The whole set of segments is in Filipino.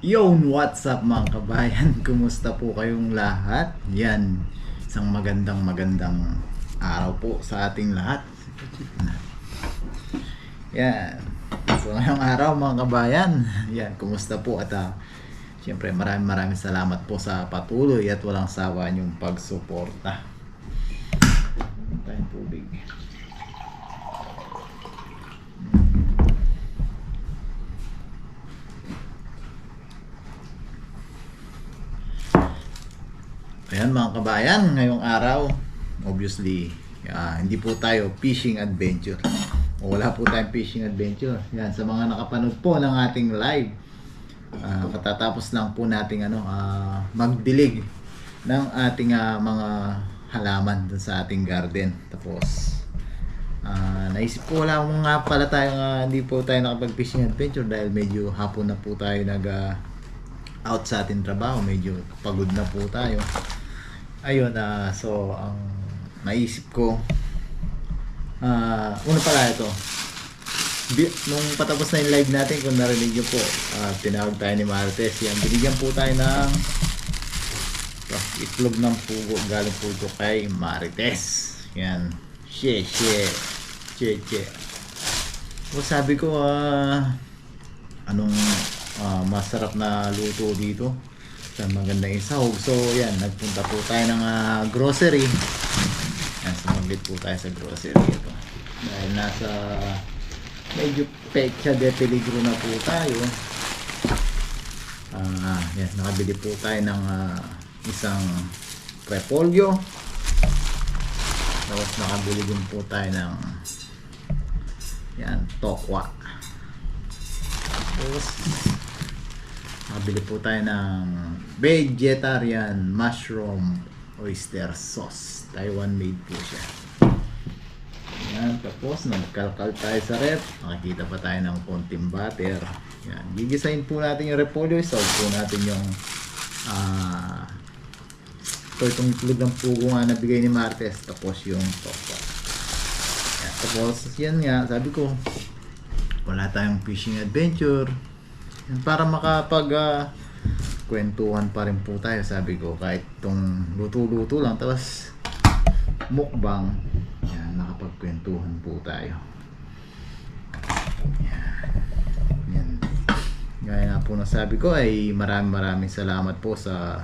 Yo, what's up mga kabayan? Kumusta po kayong lahat? Yan, isang magandang araw po sa ating lahat. Yan. So ngayong araw mga kabayan, yan, kumusta po at siyempre maraming salamat po sa patuloy at walang sawa niyong pagsuporta. Tayong tubig. Ayan mga kabayan, ngayong araw, obviously, hindi po tayo fishing adventure. O wala po tayong fishing adventure. Yan, sa mga nakapanood po ng ating live, katatapos lang po nating magdilig ng ating mga halaman dun sa ating garden. Tapos, naisip ko wala mo nga pala tayo hindi po tayo nakapag-fishing adventure dahil medyo hapon na po tayo out sa ating trabaho, medyo pagod na po tayo. Ayun, so ang naisip ko, una pala ito, nung patapos na yung live natin, kung narinig nyo po, tinawag tayo ni Martes. Yan, binigyan po tayo ng itlog ng pugo, galing po ito kay Marites. Yan, she. So sabi ko, anong masarap na luto dito sa magandang isahog. So yan, nagpunta po tayo ng grocery. Yan, sumaglit po tayo sa grocery ito. Dahil nasa medyo pecha de peligro na po tayo. Yan, nakabili po tayo ng isang repolyo. Tapos nakabili din po tayo ng yan, tokwa. Tapos nakabili po tayo ng vegetarian mushroom oyster sauce. Taiwan made po siya. Yan, tapos nagkalkal tayo sa ref. Nakikita pa tayo ng konting butter. Yan, gigisahin po natin yung repolyo. Isawag po natin yung itong itlog ng pugo nga nabigay ni Martes. Tapos yung tokwa. Yan, tapos yan nga, sabi ko wala tayong fishing adventure. Yan, para makapag kwentuhan pa rin po tayo, sabi ko, kahit itong luto-luto lang tapos mukbang, yan, nakapagkwentuhan po tayo. Yan. Gaya nga po na sabi ko ay maraming salamat po sa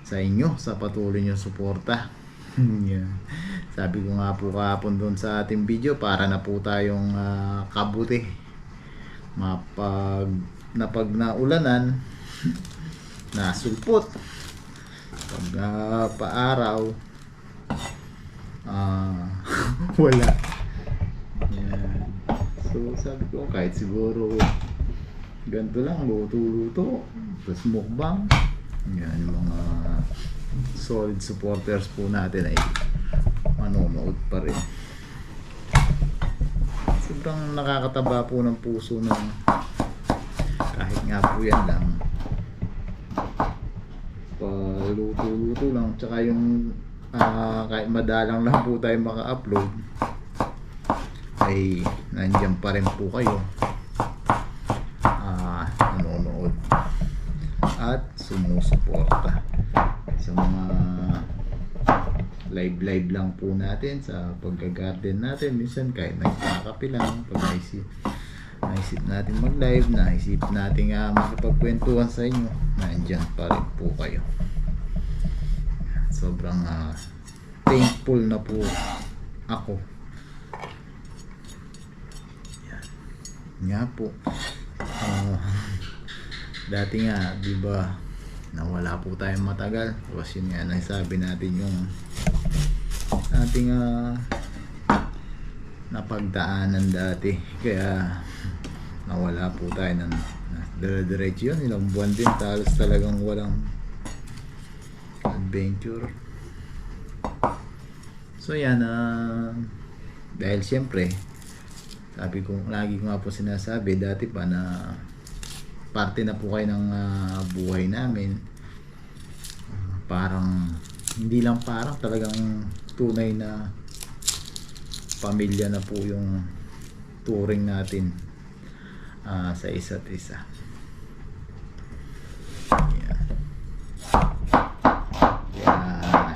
inyo, sa patuloy nyo suporta. Yan. Sabi ko nga po kahapon doon sa ating video, para na po tayong kabuti. Pag naulanan, nasulpot, pag paaraw, wala. Yan. So sabi ko kahit siguro ganito lang, luto-luto, tapos mukbang, yan, mga solid supporters po natin ay manonood pa rin. Sobrang nakakataba po ng puso ng kahit nga po yan lang, paluto-luto lang, tsaka yung kahit madalang lang po tayo maka-upload ay nandiyan pa rin po kayo nanonood at sumusuporta sa mga live lang po natin sa pagga-garden natin. Minsan kahit nagkakape lang, pag naisip natin mag-live, naisip natin makipagkwentuhan sa inyo, nandiyan pa rin po kayo. Sobrang thankful na po ako. Yan. Nga po, dati nga, di ba, nawala po tayong matagal. Tapos yun nga, nasabi natin yung ating napagdaanan dati. Kaya nawala po tayo ng dire-diretso yun. Ilang buwan din, talos talagang walang adventure. So yan, dahil siyempre, sabi ko, lagi ko nga po sinasabi dati pa na parte na po kayo ng buhay namin. Parang hindi lang, parang talagang tunay na pamilya na po yung turing natin sa isa't isa.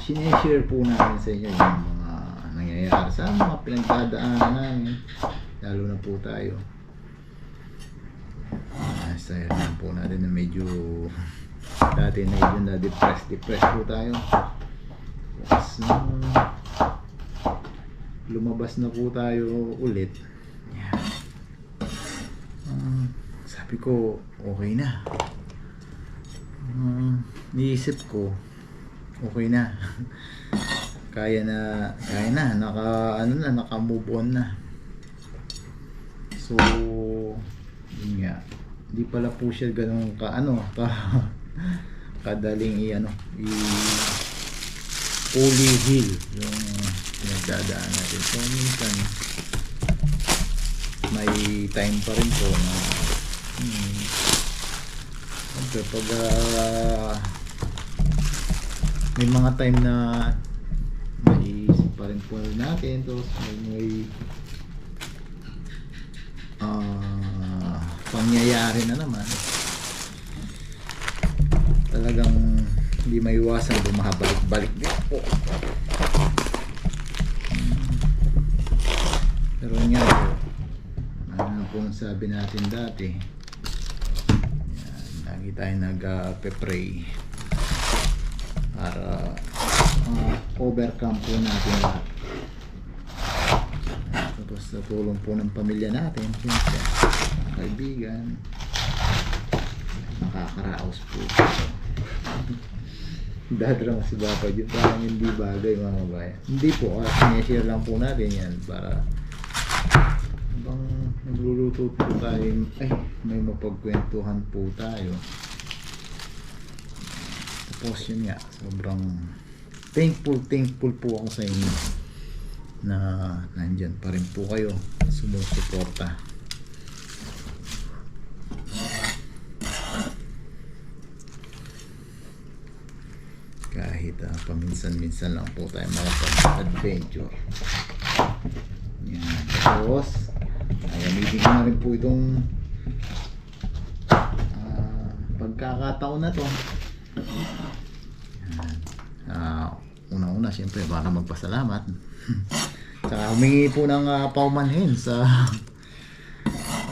sineshare po namin sa inyo yung mga nangyayari sa mga pinagdadaanan namin, lalo na po tayo. Sayang lang po natin na medyo dati medyo na depressed po tayo. Tapos lumabas na po tayo ulit. Yeah. Sabi ko okay na. Niisip ko okay na. kaya na naka move on na. So yun nga, hindi pala po siya ganun kadaling fully heal yung pinagdadaan natin. So minsan may time pa rin po na pag may mga time na maiisip pa rin po natin, tapos may pangyayari na naman, talagang hindi maiwasan bumabalik-balik din po. Pero nga po, ano po sabi natin dati, yan, lagi tayo nag-pray para overcome po natin lahat. Tapos sa tulong po ng pamilya natin, kaibigan, nakakaraos po. Dadrama si Papa yun, parang hindi bagay mga kabayan. Hindi po, sineshare lang po natin yan para habang nagluluto po tayo, may mapagkwentuhan po tayo. Tapos yun nga, sobrang thankful po ako sa inyo na nandyan pa rin po kayo, sumusuporta. Kahit paminsan-minsan lang po tayo makapag-adventure. Yan. Tapos gamitin ko na rin po itong pagkakataon na to. Una-una siyempre para magpasalamat. Saka humingi po ng paumanhin sa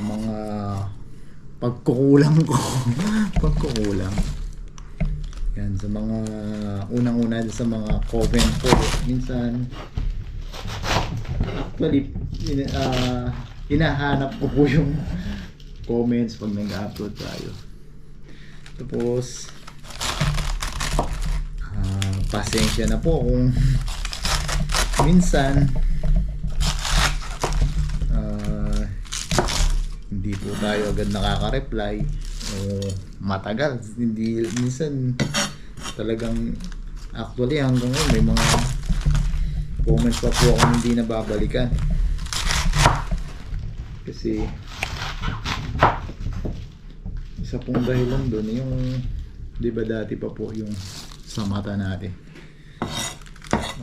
mga pagkukulang ko. Pagkukulang. Yan, sa mga unang-una sa mga comment po. Minsan actually hinahanap ko po yung comments pag nag-upload tayo. Tapos pasensya na po kung minsan hindi po tayo agad nakaka-reply o matagal, hindi minsan talagang actually hanggang ngayon may mga comments pa po ako hindi nababalikan kasi isa pong dahilan doon yung di ba dati pa po yung sa mata natin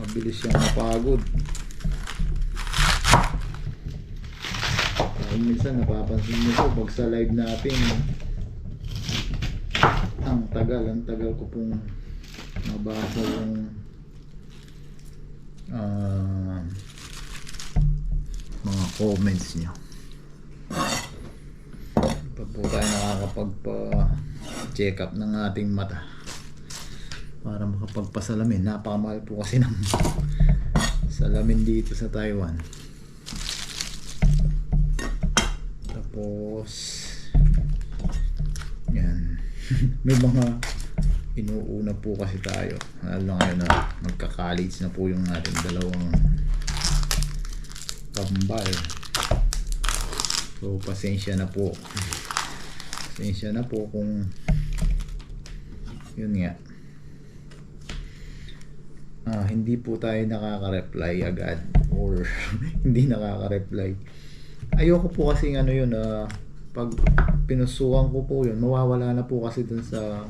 mabilis siyang mapagod. Minsan napapansin niyo po pag sa live natin ang tagal ko pong nabasa yung mga comments niyo. Pag po tayo nakakapagpa-check up ng ating mata para makapagpasalamin, napakamahal po kasi ng salamin dito sa Taiwan. Tapos yan may mga inuuna po kasi tayo, lalo ngayon na magka-college na po yung ating dalawang kambal. So pasensya na po kung yun nga hindi po tayo nakaka-reply agad or hindi nakaka-reply. Ayoko po kasi yun pag pinusuhan ko po yun, mawawala na po kasi dun sa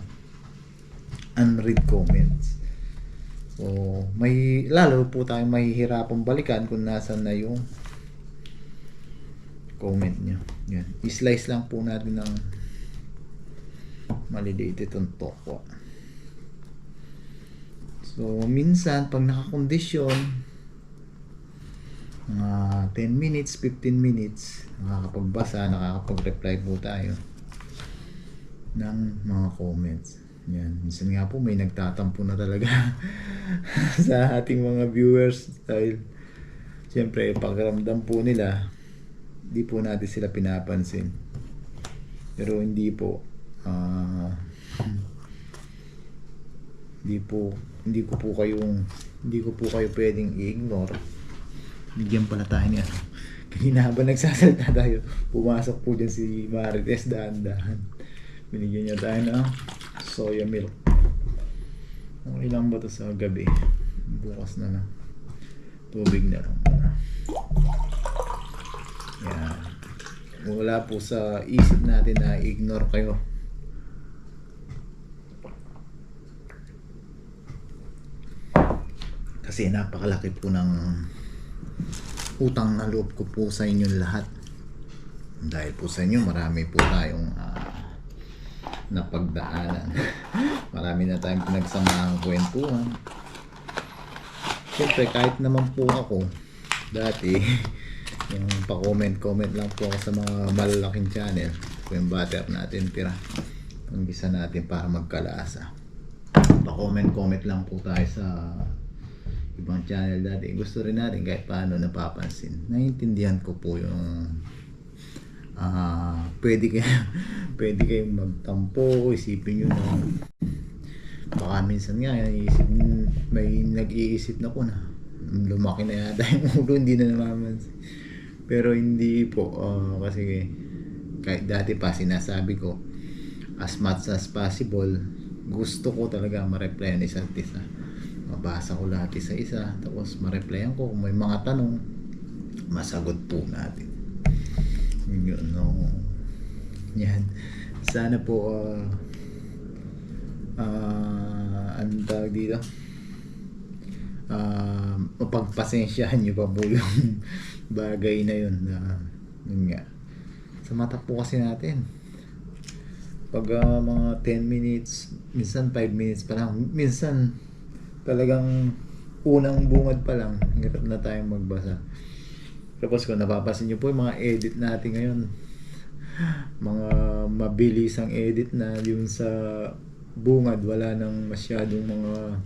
unread comments. So may lalo po tayong mahihirapang balikan kung nasan na yung comment nyo. Yan, i-slice lang po natin ng maliliit itong tokwa. So, minsan, pag nakakondisyon, mga 10 minutes, 15 minutes, nakakapagbasa, nakakapag-reply po tayo ng mga comments. Yan. Minsan nga po may nagtatampo na talaga sa ating mga viewers dahil siyempre pakiramdam po nila di po natin sila pinapansin. Pero hindi po hindi ko po kayo pwedeng i-ignore. Bigyan pala tayo niya. Kanina habang nagsasalita tayo, pumasok po dyan si Marites dahan-dahan. Binigyan niya tayo ng soya milk. Okay lang ba ito sa gabi? Bukas na lang. Tubig na lang. Yan. Wala po sa isip natin na ignore kayo. Kasi napakalaki po ng utang na loob ko po sa inyong lahat. Dahil po sa inyo, marami po tayong napagdaanan. Marami na tayong pinagsamahang kwentuhan. Siyempre, kahit naman po ako, dati, yung pa-comment lang po ako sa mga malalaking channel. Ito yung butter natin, tira. Pang-gisa natin para magkalasa. Pa-comment lang po tayo sa ibang channel dati. Gusto rin natin kahit paano napapansin. Naiintindihan ko po yung pwede kayong magtampo, isipin nyo na baka minsan nga may nag-iisip na po na lumaki na yata yung ulo, hindi na namamansin. Pero hindi po, kasi kahit dati pa sinasabi ko, as much as possible, gusto ko talaga ma-reply ang isa't isa. Mabasa ko lahat isa-isa, tapos ma-replyan ko kung may mga tanong, masagot po natin. Yun, no. Yan. Sana po anong tawag dito? Mapagpasensyahan nyo pa po yung bagay na yun na yun nga. Sa mata po kasi natin. Pag mga 10 minutes, minsan 5 minutes pa lang, minsan talagang unang bungad pa lang, hirap na tayong magbasa. Tapos kung napapasin nyo po yung mga edit natin ngayon, mga mabilis ang edit na yung sa bungad, wala nang masyadong mga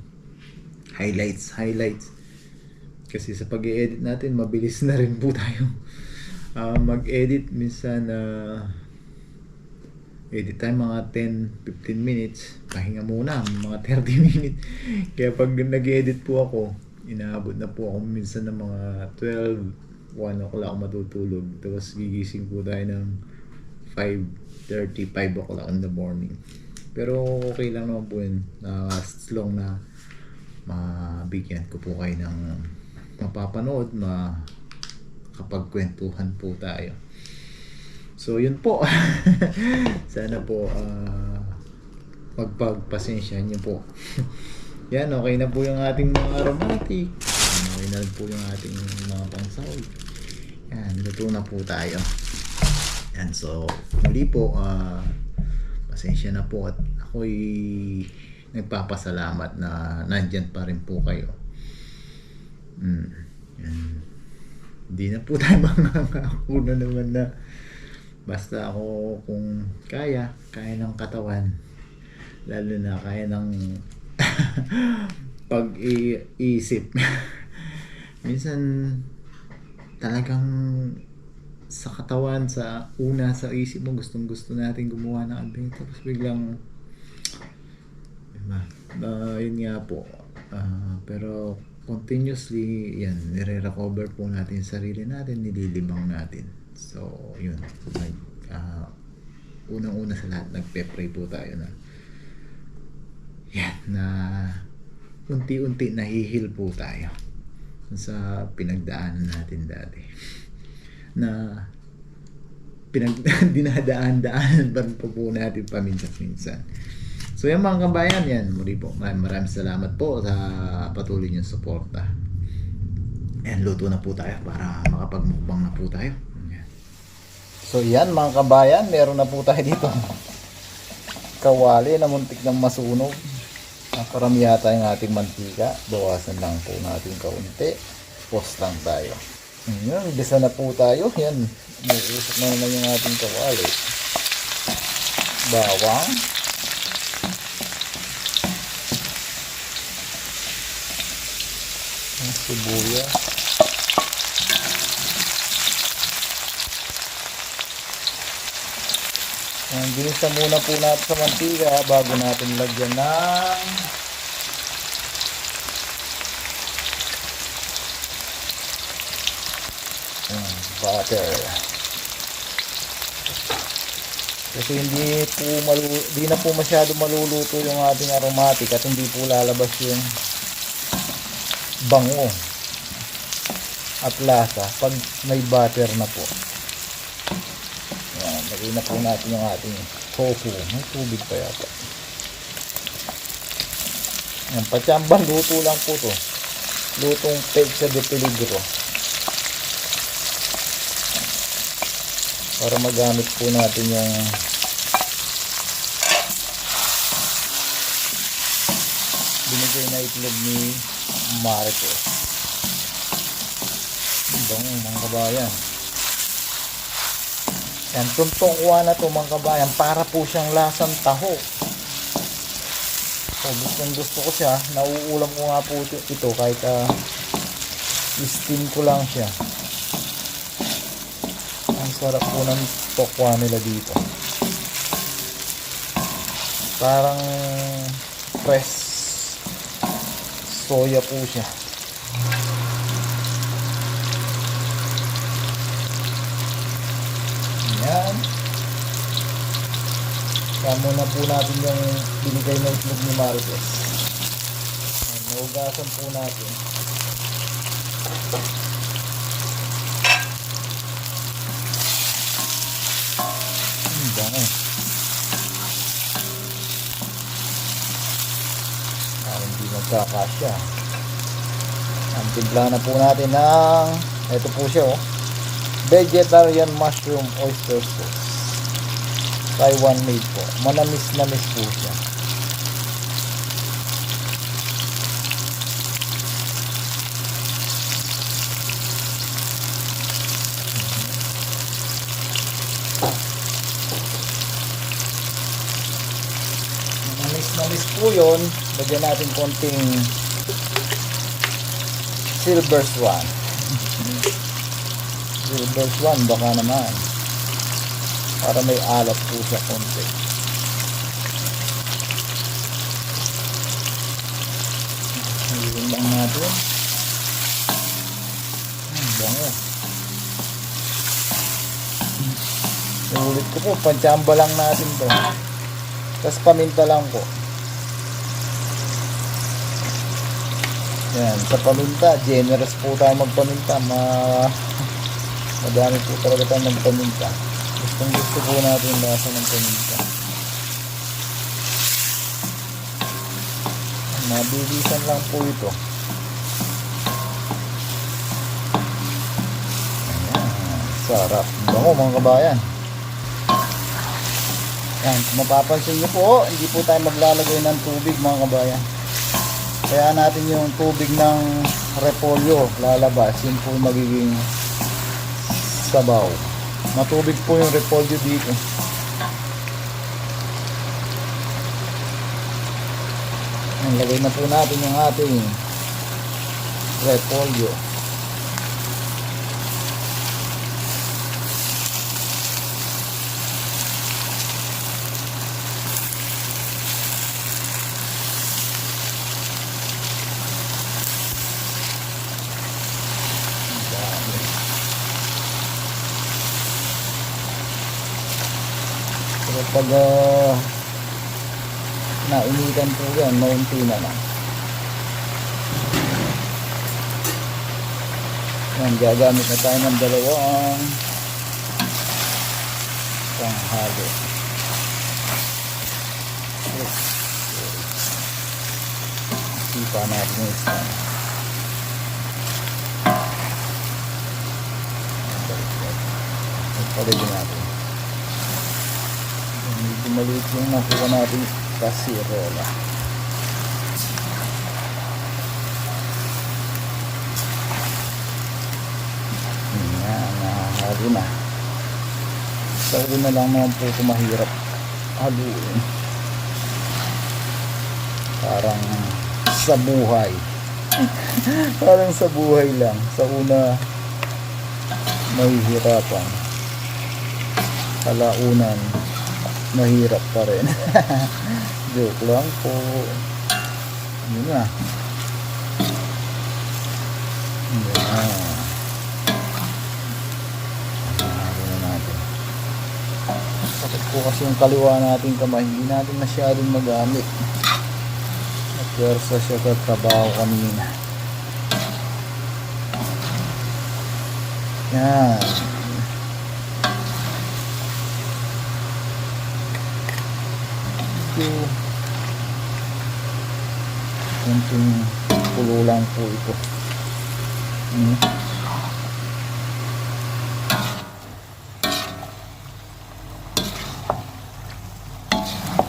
highlights. Kasi sa pag-i-edit natin, mabilis na rin po tayo mag-edit. Minsan edit tayo mga 10-15 minutes, pahinga muna mga 30 minutes. Kaya pag nag-edit po ako, inaabot na po ako minsan ng mga 1 o'clock ako matutulog. Tapos gigising po tayo ng 5:30, 5 o'clock in the morning. Pero okay lang naman po yun. As long na mabigyan ko po kayo ng mapapanood, makapagkwentuhan po tayo. So yun po. Sana po magpagpasensya niyo po. Yan, okay na po yung ating mga aromatic. Okay na po yung ating mga pangsahog. Yan, luto na po tayo. Yan, so muli po, pasensya na po at ako'y nagpapasalamat na nandyan pa rin po kayo. Yan. Hindi na po tayo mangangako na naman na basta ako kung kaya ng katawan, lalo na kaya ng pag-iisip. Minsan talagang sa katawan, sa isip mo, gustong gusto natin gumawa ng adventure, tapos biglang yun nga po, pero continuously yan, nire-recover po natin sarili natin, nililibang natin. So yun, unang-una sa lahat, nagpe-pray po tayo na yan, na unti-unti nahihil po tayo sa pinagdaanan natin dati, na dinadaan-daanan pa po natin paminsan-minsan. So yan mga kabayan, yan muli po, maraming salamat po sa patuloy niyong suporta. And luto na po tayo para makapagmukbang na po tayo. So yan mga kabayan, meron na po tayo dito kawali na muntik ng masunog. Parami yata yung ating mantika. Bawasan lang po natin kaunti. Post lang tayo. Ayan, gisa na po tayo. Yan, uusok na naman yung ating kawali. Bawang. Sibuyas. Ginisa muna po natin sa mantika bago natin lagyan ng butter. Kasi hindi na po masyado maluluto yung ating aromatic at hindi po lalabas yung bango at lasa pag may butter na po. Yan, lagay na po natin yung ating tofu. May tubig pa yata. Yan, patsamba, luto lang po to. Lutong pecsa de peligro. Para magamit po natin yung binigay na itlog ni Marcos. Bango mga kabayan. Yan, tuntong kuha na to mga kabayan. Para po siyang lasang taho. So, gusto ko siya. Nauulam ko nga po ito kahit steam ko lang siya. Ang sarap po ng tokwa nila dito. Parang fresh soya po siya. Yan. Kamo na po natin yung binigay na itlog ni Marcos. Naugasan po natin. Bango. Hindi magkakasya. Ang timpla na po natin ng ito po siya vegetarian mushroom oyster sauce. Taiwan made po. Manamis-namis po siya. Manamis po yun. Lagyan natin konting silver swan. Silver swan baka naman. Para may alat po siya konti. Ayun lang natin. Bango. Ulit ko po. Pantsamba lang natin to. Tapos paminta lang po. Yan, sa paminta, generous po tayo magpaminta. Madami po talaga tayo magpaminta. Gusto po natin yung lasa ng paminta. Mabilisan lang po ito. Ayan, sarap. Bango mga kabayan. Yan, kung mapapansin nyo po, hindi po tayo maglalagay ng tubig mga kabayan. Kaya natin yung tubig ng repolyo lalabas. Yun po magiging sabaw. Matubig po yung repolyo dito. Lagay na po natin yung ating repolyo. Pag nainitan po yan, maunti na lang. Yan, gagamit na tayo ng dalawang panghalo. Sipa natin yung stand. Pagpalagyan natin. Medyo maliit yung nakuha natin kasirola. Lalo na. Sa una lang naman po ito mahirap haluin. Parang sa buhay. Parang sa buhay lang. Sa una, mahihirapan. Kalaunan, mahirap pa rin. Joke lang po. Yun na. Yan. Sakit po kasi yung kaliwa natin kamay. Hindi natin masyadong magamit. Nagwersa siya sa trabaho kanina. Yan. Ito. Kunting pulo lang po ito.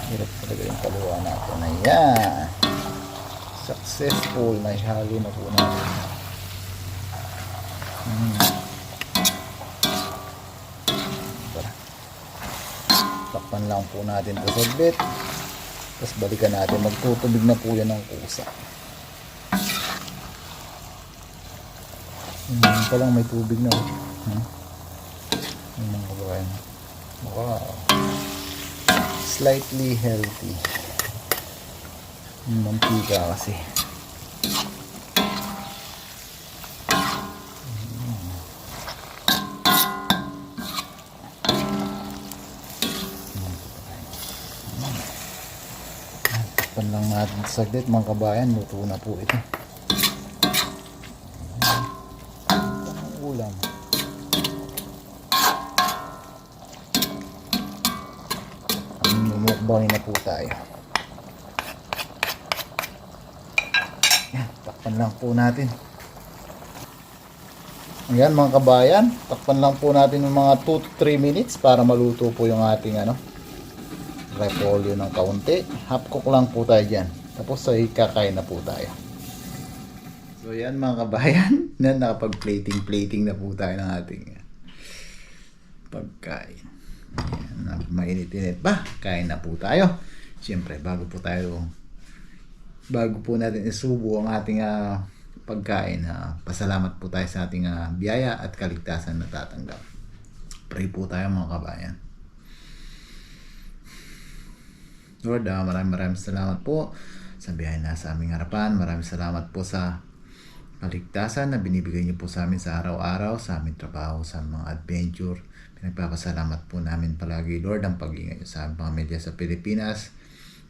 Hirap talaga yung kaliwa natin. Ayan. Successful. Naihalo na po natin. Takpan lang po natin ito saglit. Tapos balikan natin. Magtutubig na po yan ng kusa. Palang may tubig na. Yung mga kabayan. Wow. Slightly healthy. Yung mantika kasi. Takpan lang natin saglit mga kabayan. Luto na po ito. Ulam. Mumukbangin na po tayo. Yan, takpan lang po natin. Ayan mga kabayan, takpan lang po natin ng mga 2 to 3 minutes para maluto po yung ating repolyo ng kaunti. Half cook lang po tayo dyan. Tapos ay kakain na po tayo. So yan mga kabayan, na nakapag-plating na po tayo ng ating pagkain. Ayan, mainit-init ba? Kain na po tayo. Siyempre, bago po natin isubo ang ating pagkain, pasalamat po tayo sa ating biyaya at kaligtasan na tatanggap. Pray po tayo mga kabayan. Lord, maraming salamat po sa biyaya na sa aming harapan. Maraming salamat po sa kaligtasan na binibigay niyo po sa amin sa araw-araw, sa aming trabaho, sa mga adventure. Pinagpapasalamat po namin palagi, Lord, ang pag-iingat niyo sa aming pamilya sa Pilipinas.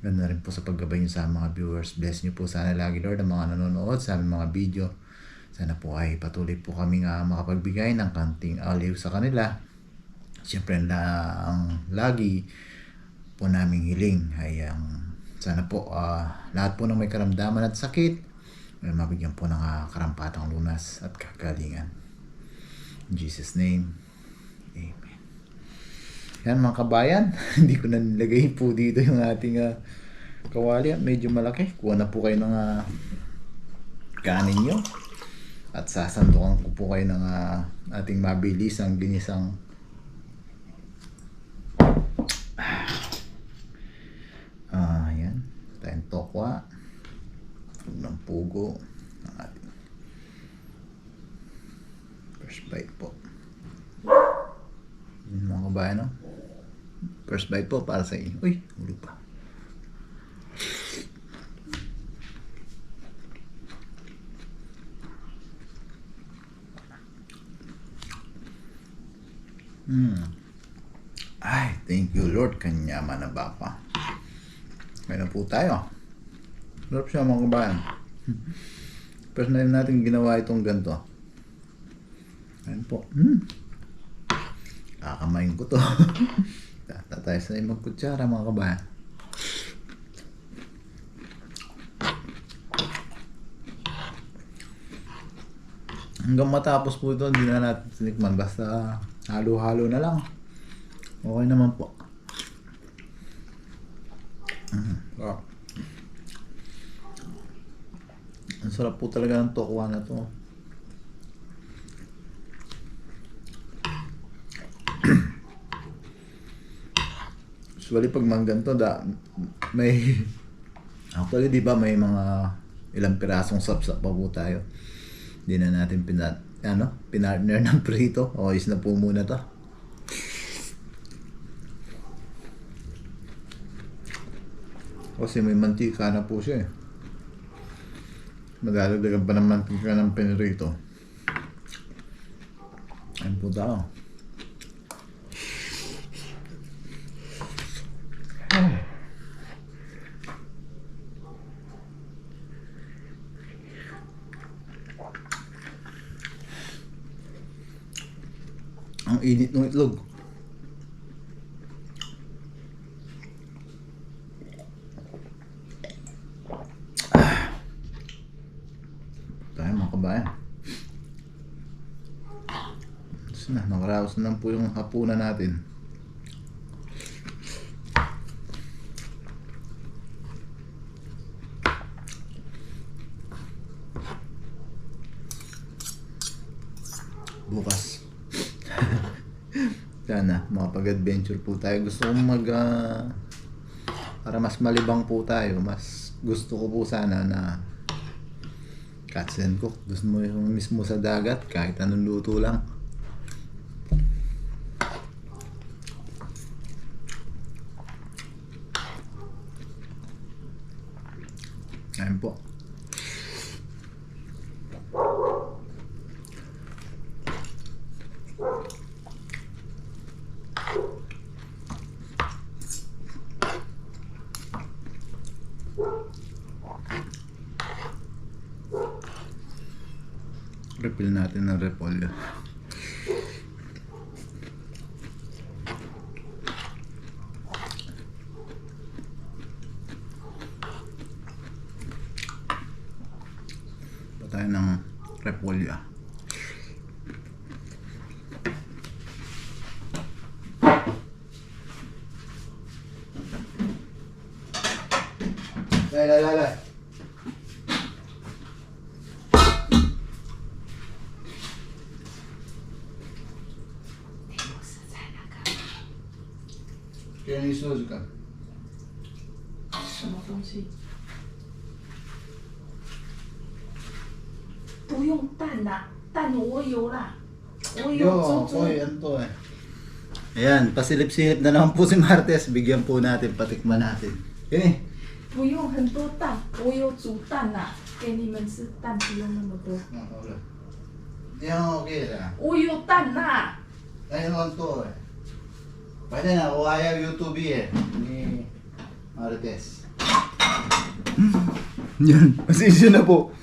Ganoon na rin po sa paggabay niyo sa mga viewers. Bless niyo po sana lagi, Lord, ang mga nanonood sa aming mga video. Sana po ay patuloy po kami makapagbigay ng kanting aliw sa kanila. Siyempre ang lagi po naming hiling ay sana po lahat po ng may karamdaman at sakit ay mabigyan po ng karampatang lunas at kagalingan. In Jesus' name, Amen. Yan mga kabayan, hindi ko na nilagay po dito yung ating kawali. Medyo malaki. Kuha na po kayo ng kanin nyo. At sasandukan ko po kayo ng ating mabilisang ginisang yan. Tayong tokwa. Ng pugo ng ating first bite po. Yun mga kabayan, no? First bite po para sa inyo. Uy, ulo pa. Ay, thank you Lord, kanyaman na bapa. Kaya na po tayo. Sarap siya mga kabayan. First na natin ginawa itong ganito. Ayan po. Kakamain ko to. Tatay sa magkutsara mga kabayan. Hanggang matapos po ito, hindi na natin sinikman. Basta halo-halo na lang. Okay naman po. Wow. Ang sarap po talaga ng tokwa na to. Usually pag mga ganito, may actually di ba may mga ilang pirasong sapsap pa po tayo. Hindi na natin pinartner ng prito. O is na po muna to. Kasi may mantika na po siya eh. Madadagdagan pa ng mantika ng pinirito. Ayun po tao. Ang init ng itlog. Tayo mga kabayan. Nakaraos na po yung hapunan natin. Bukas sana makapag-adventure po tayo. Gusto kong para mas malibang po tayo. Mas gusto ko po sana na catch and cook. Gusto mo yung mismo sa dagat, kahit anong luto lang. Ayun po. Refill natin ng repolyo. Tayo ng repolyo. Lala. Kaya ni Suzu ka. 什么东西？不用蛋啦，蛋我有啦，我有猪猪。Yan to eh. Ayan, pasilip-silip na naman po si Martes. Bigyan po natin, patikman natin. Yan eh. 不用很多蛋，我有煮蛋啦，给你们吃蛋不用那么多。 Yan okay na. 我有蛋啦， Ayun lang to eh. Pwede na, o ayaw YouTube eh. Ni Marites. Yan, pasensya na po.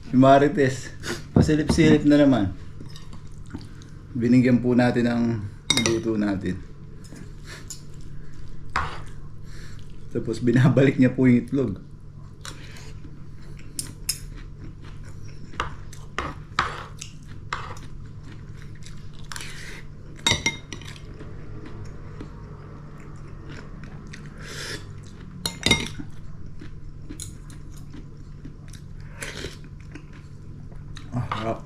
Si Marites. Pasilip-silip na naman. Binigyan po natin ang luto natin. Tapos binabalik niya po yung itlog. Harap.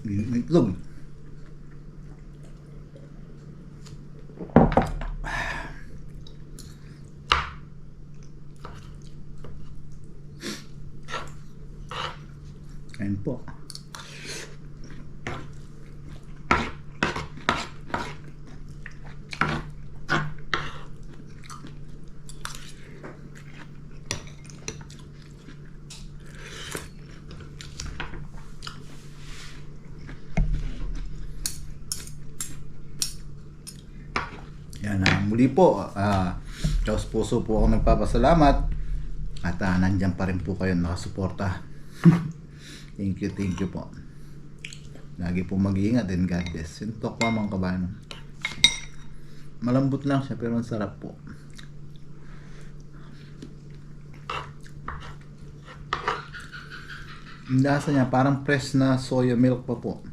Itlog. Ayan po. Yan, muli po, Diyos puso po ako nagpapasalamat at nandyan pa rin po kayo nakasuporta. Thank you po. Lagi po mag-iingat and God bless. Yung tokwa mga kabayan. Malambot lang siya pero ang sarap po. Yung lasa niya parang fresh na soya milk pa po.